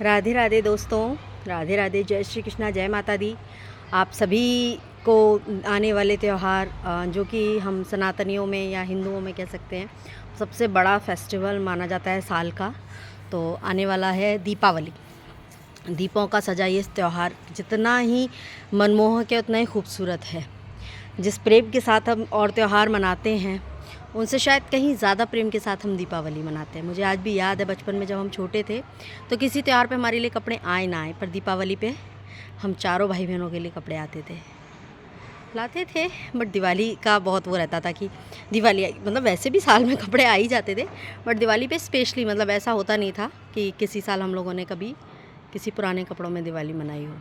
राधे राधे दोस्तों, राधे राधे, जय श्री कृष्णा, जय माता दी। आप सभी को आने वाले त्यौहार जो कि हम सनातनियों में या हिंदुओं में कह सकते हैं सबसे बड़ा फेस्टिवल माना जाता है साल का, तो आने वाला है दीपावली। दीपों का सजा ये त्यौहार जितना ही मनमोहक है उतना ही खूबसूरत है। जिस प्रेम के साथ हम और त्यौहार मनाते हैं उनसे शायद कहीं ज़्यादा प्रेम के साथ हम दीपावली मनाते हैं। मुझे आज भी याद है बचपन में जब हम छोटे थे तो किसी त्यौहार पे हमारे लिए कपड़े आए ना आए, पर दीपावली पे हम चारों भाई बहनों के लिए कपड़े आते थे, लाते थे। बट दिवाली का बहुत वो रहता था कि दिवाली मतलब वैसे भी साल में कपड़े आ ही जाते थे, बट दिवाली पे स्पेशली मतलब ऐसा होता नहीं था कि किसी साल हम लोगों ने कभी किसी पुराने कपड़ों में दिवाली मनाई हो।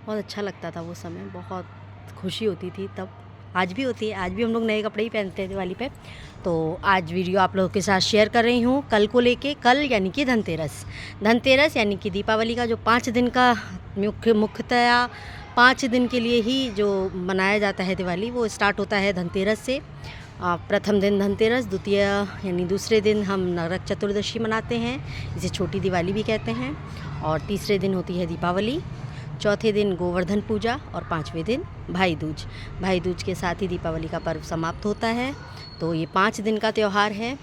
बहुत अच्छा लगता था वो समय, बहुत खुशी होती थी तब। आज भी होती है, आज भी हम लोग नए कपड़े ही पहनते हैं दिवाली पे। तो आज वीडियो आप लोगों के साथ शेयर कर रही हूँ कल को लेके। कल यानी कि धनतेरस यानी कि दीपावली का जो 5 दिन का मुख्यतया 5 दिन के लिए ही जो मनाया जाता है दिवाली, वो स्टार्ट होता है धनतेरस से। प्रथम दिन धनतेरस, द्वितीय यानी दूसरे दिन हम नरक चतुर्दशी मनाते हैं, इसे छोटी दिवाली भी कहते हैं। और तीसरे दिन होती है दीपावली, चौथे दिन गोवर्धन पूजा और 5वें दिन भाई दूज के साथ ही दीपावली का पर्व समाप्त होता है। तो ये 5 दिन का त्यौहार है।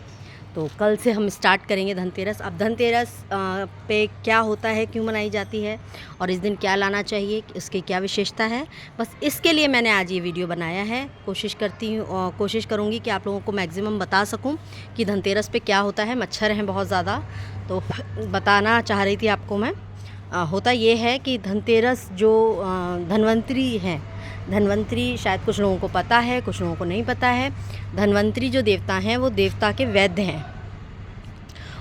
तो कल से हम स्टार्ट करेंगे धनतेरस। अब धनतेरस पे क्या होता है, क्यों मनाई जाती है और इस दिन क्या लाना चाहिए, इसकी क्या विशेषता है, बस इसके लिए मैंने आज ये वीडियो बनाया है। कोशिश करूँगी कि आप लोगों को मैक्सिमम बता सकूँ कि धनतेरस पे क्या होता है। मच्छर हैं बहुत ज़्यादा, तो बताना चाह रही थी आपको मैं। होता ये है कि धनतेरस जो धन्वंतरी हैं, धन्वंतरी शायद कुछ लोगों को पता है, कुछ लोगों को नहीं पता है। धन्वंतरी जो देवता हैं वो देवता के वैद्य हैं,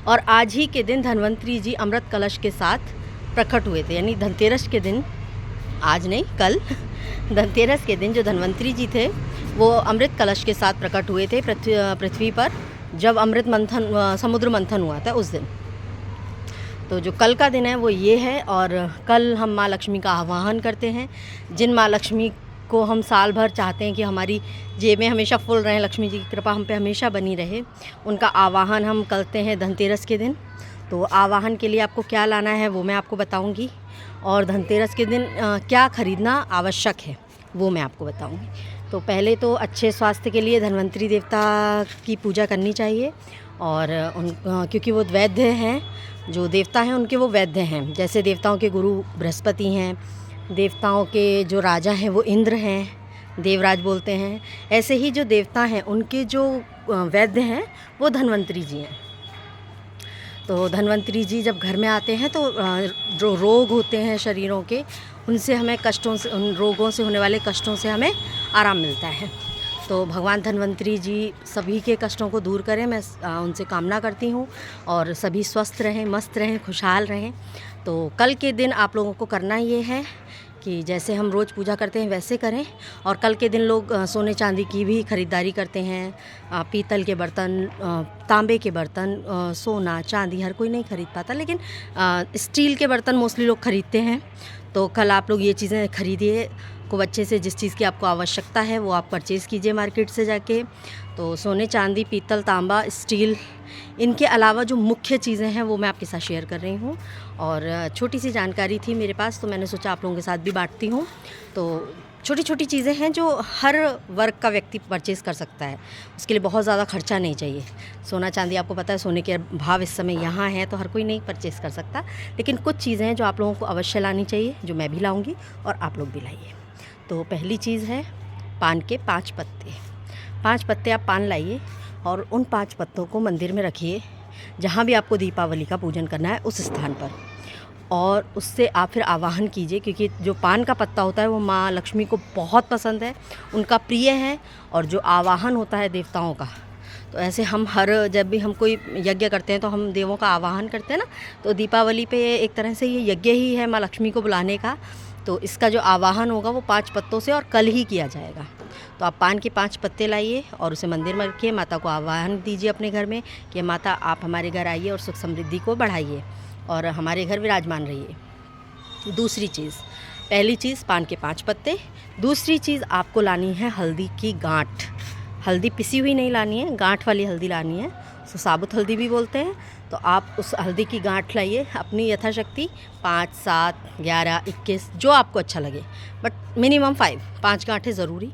और आज ही के दिन धन्वंतरी जी अमृत कलश के साथ प्रकट हुए थे। यानी धनतेरस के दिन, आज नहीं कल धनतेरस के दिन जो धन्वंतरी जी थे वो अमृत कलश के साथ प्रकट हुए थे पृथ्वी पर, जब समुद्र मंथन हुआ था उस दिन। तो जो कल का दिन है वो ये है। और कल हम माँ लक्ष्मी का आवाहन करते हैं। जिन माँ लक्ष्मी को हम साल भर चाहते हैं कि हमारी जेबें हमेशा फुल रहें, लक्ष्मी जी की कृपा हम पे हमेशा बनी रहे, उनका आवाहन हम करते हैं धनतेरस के दिन। तो आवाहन के लिए आपको क्या लाना है वो मैं आपको बताऊंगी, और धनतेरस के दिन क्या ख़रीदना आवश्यक है वो मैं आपको बताऊंगी। तो पहले तो अच्छे स्वास्थ्य के लिए धन्वंतरी देवता की पूजा करनी चाहिए। और क्योंकि वो वैद्य हैं, जो देवता हैं उनके वो वैद्य हैं। जैसे देवताओं के गुरु बृहस्पति हैं, देवताओं के जो राजा हैं वो इंद्र हैं, देवराज बोलते हैं, ऐसे ही जो देवता हैं उनके जो वैद्य हैं वो धन्वंतरी जी हैं। तो धन्वंतरी जी जब घर में आते हैं तो जो रोग होते हैं शरीरों के, उनसे हमें उन रोगों से होने वाले कष्टों से हमें आराम मिलता है। तो भगवान धन्वंतरी जी सभी के कष्टों को दूर करें, मैं उनसे कामना करती हूँ। और सभी स्वस्थ रहें, मस्त रहें, खुशहाल रहें। तो कल के दिन आप लोगों को करना ये है कि जैसे हम रोज़ पूजा करते हैं वैसे करें। और कल के दिन लोग सोने चांदी की भी ख़रीदारी करते हैं। पीतल के बर्तन, तांबे के बर्तन, सोना चांदी हर कोई नहीं ख़रीद पाता, लेकिन स्टील के बर्तन मोस्टली लोग ख़रीदते हैं। तो कल आप लोग ये चीज़ें खरीदिए खूब अच्छे से। जिस चीज़ की आपको आवश्यकता है वो आप परचेज़ कीजिए मार्केट से जाके। तो सोने चांदी, पीतल, तांबा, स्टील, इनके अलावा जो मुख्य चीज़ें हैं वो मैं आपके साथ शेयर कर रही हूँ। और छोटी सी जानकारी थी मेरे पास तो मैंने सोचा आप लोगों के साथ भी बांटती हूँ। तो छोटी छोटी चीज़ें हैं जो हर वर्ग का व्यक्ति परचेज़ कर सकता है, उसके लिए बहुत ज़्यादा खर्चा नहीं चाहिए। सोना चांदी आपको पता है, सोने के भाव इस समय यहाँ हैं तो हर कोई नहीं परचेज़ कर सकता, लेकिन कुछ चीज़ें हैं जो आप लोगों को अवश्य लानी चाहिए, जो मैं भी लाऊँगी और आप लोग भी लाइए। तो पहली चीज़ है पान के 5 पत्ते। 5 पत्ते आप पान लाइए और उन 5 पत्तों को मंदिर में रखिए, जहाँ भी आपको दीपावली का पूजन करना है उस स्थान पर। और उससे आप फिर आवाहन कीजिए, क्योंकि जो पान का पत्ता होता है वो माँ लक्ष्मी को बहुत पसंद है, उनका प्रिय है। और जो आवाहन होता है देवताओं का, तो ऐसे हम जब भी हम कोई यज्ञ करते हैं तो हम देवों का आवाहन करते हैं ना, तो दीपावली पे एक तरह से ये यज्ञ ही है माँ लक्ष्मी को बुलाने का। तो इसका जो आवाहन होगा वो 5 पत्तों से और कल ही किया जाएगा। तो आप पान के 5 पत्ते लाइए और उसे मंदिर में रखिए। माता को आवाहन दीजिए अपने घर में कि माता आप हमारे घर आइए और सुख समृद्धि को बढ़ाइए और हमारे घर विराजमान रहिए। दूसरी चीज़, पहली चीज़ पान के 5 पत्ते। दूसरी चीज़ आपको लानी है हल्दी की गांठ। हल्दी पिसी हुई नहीं लानी है, गांठ वाली हल्दी लानी है, उसको साबुत हल्दी भी बोलते हैं। तो तो आप उस हल्दी की गांठ लाइए अपनी यथाशक्ति, 5, 7, 11, 21 जो आपको अच्छा लगे, बट मिनिमम 5 गांठें ज़रूरी।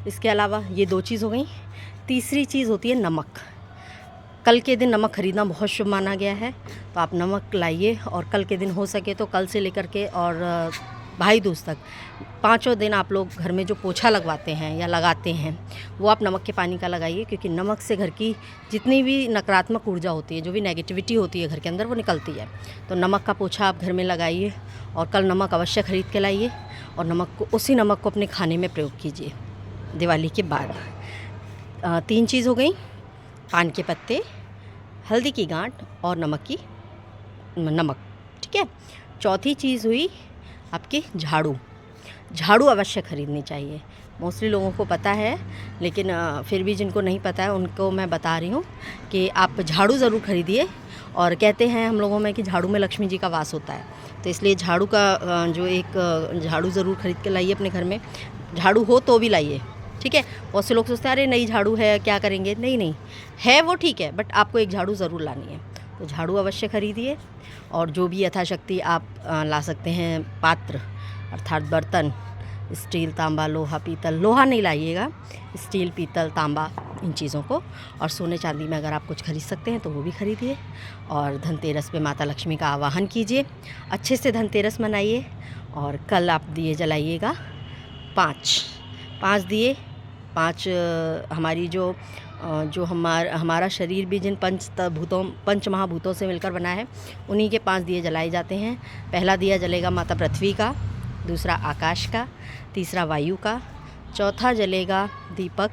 इसके अलावा ये 2 चीज़ हो गई। तीसरी चीज़ होती है नमक। कल के दिन नमक ख़रीदना बहुत शुभ माना गया है, तो आप नमक लाइए और कल के दिन हो सके तो कल से लेकर के और भाई दूज तक 5 दिन आप लोग घर में जो पोछा लगवाते हैं या लगाते हैं वो आप नमक के पानी का लगाइए, क्योंकि नमक से घर की जितनी भी नकारात्मक ऊर्जा होती है, जो भी नेगेटिविटी होती है घर के अंदर, वो निकलती है। तो नमक का पोछा आप घर में लगाइए और कल नमक अवश्य ख़रीद के लाइए और उसी नमक को अपने खाने में प्रयोग कीजिए दिवाली के बाद। 3 चीज़ हो गई, पान के पत्ते, हल्दी की गांठ और नमक, ठीक है। चौथी चीज़ हुई आपकी झाड़ू अवश्य ख़रीदनी चाहिए। मोस्टली लोगों को पता है, लेकिन फिर भी जिनको नहीं पता है उनको मैं बता रही हूँ कि आप झाड़ू ज़रूर ख़रीदिए। और कहते हैं हम लोगों में कि झाड़ू में लक्ष्मी जी का वास होता है, तो इसलिए झाड़ू का जो एक झाड़ू ज़रूर ख़रीद के लाइए अपने घर में। झाड़ू हो तो भी लाइए, ठीक है। बहुत से लोग सोचते हैं अरे नई झाड़ू है क्या करेंगे, नहीं है वो ठीक है, बट आपको एक झाड़ू ज़रूर लानी है, तो झाड़ू अवश्य ख़रीदिए। और जो भी यथाशक्ति आप ला सकते हैं पात्र अर्थात बर्तन, स्टील, तांबा, लोहा, पीतल, लोहा नहीं लाइएगा, स्टील, पीतल, तांबा, इन चीज़ों को। और सोने चांदी में अगर आप कुछ खरीद सकते हैं तो वो भी खरीदिए। और धनतेरस पे माता लक्ष्मी का आवाहन कीजिए, अच्छे से धनतेरस मनाइए। और कल आप दिए जलाइएगा 5 दिए। 5 हमारी जो हमारा शरीर भी जिन पंच महाभूतों से मिलकर बना है, उन्हीं के 5 दिए जलाए जाते हैं। पहला दिया जलेगा माता पृथ्वी का, दूसरा आकाश का, तीसरा वायु का, चौथा जलेगा दीपक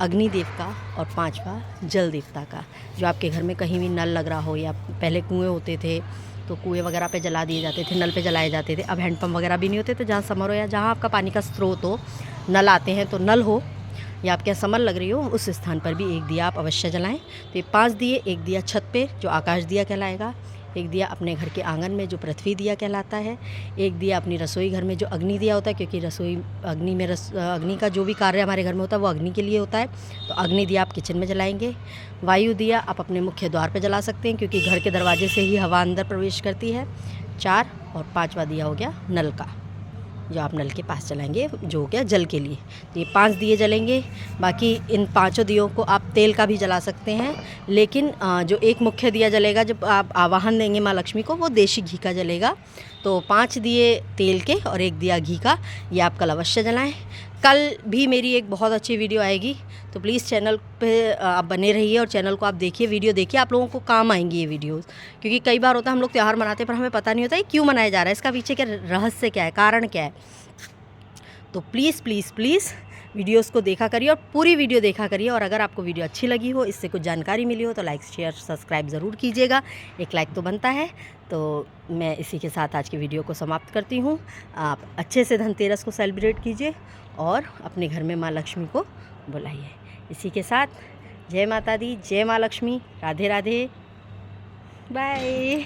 अग्निदेव का और 5वां जल देवता का। जो आपके घर में कहीं भी नल लग रहा हो, या पहले कुएँ होते थे तो कुएँ वगैरह पे जला दिए जाते थे, नल पे जलाए जाते थे। अब हैंडपम्प वगैरह भी नहीं होते, तो जहाँ समर हो या जहाँ आपका पानी का स्रोत हो, नल आते हैं तो नल हो या आपके यहाँ समर लग रही हो, उस स्थान पर भी एक दिया आप अवश्य जलाएं। तो ये 5 दिए, एक दिया छत पे जो आकाश दिया कहलाएगा, एक दिया अपने घर के आंगन में जो पृथ्वी दिया कहलाता है, एक दिया अपनी रसोई घर में जो अग्नि दिया होता है, क्योंकि रसोई अग्नि में अग्नि का जो भी कार्य हमारे घर में होता है वो अग्नि के लिए होता है, तो अग्नि दिया आप किचन में जलाएंगे। वायु दिया आप अपने मुख्य द्वार पर जला सकते हैं, क्योंकि घर के दरवाजे से ही हवा अंदर प्रवेश करती है। 4 और 5वां दिया हो गया नल का, जो आप नल के पास जलाएंगे, जो हो गया जल के लिए। तो ये 5 दिए जलेंगे। बाकी इन 5 दियों को आप तेल का भी जला सकते हैं, लेकिन जो एक मुख्य दिया जलेगा जब आप आवाहन देंगे माँ लक्ष्मी को, वो देशी घी का जलेगा। तो 5 दिए तेल के और 1 दिया घी का, ये आप कल अवश्य जलाएं। कल भी मेरी एक बहुत अच्छी वीडियो आएगी, तो प्लीज़ चैनल पे आप बने रहिए और चैनल को आप देखिए, वीडियो देखिए, आप लोगों को काम आएंगी ये वीडियोस। क्योंकि कई बार होता है हम लोग त्यौहार मनाते हैं पर हमें पता नहीं होता है क्यों मनाया जा रहा है, इसका पीछे क्या रहस्य क्या है, कारण क्या है। तो प्लीज़ प्लीज़ प्लीज़ वीडियोस को देखा करिए और पूरी वीडियो देखा करिए। और अगर आपको वीडियो अच्छी लगी हो, इससे कुछ जानकारी मिली हो, तो लाइक, शेयर, सब्सक्राइब ज़रूर कीजिएगा। एक लाइक तो बनता है। तो मैं इसी के साथ आज की वीडियो को समाप्त करती हूँ। आप अच्छे से धनतेरस को सेलिब्रेट कीजिए और अपने घर में माँ लक्ष्मी को बुलाइए। इसी के साथ जय माता दी, जय माँ लक्ष्मी, राधे राधे, बाय।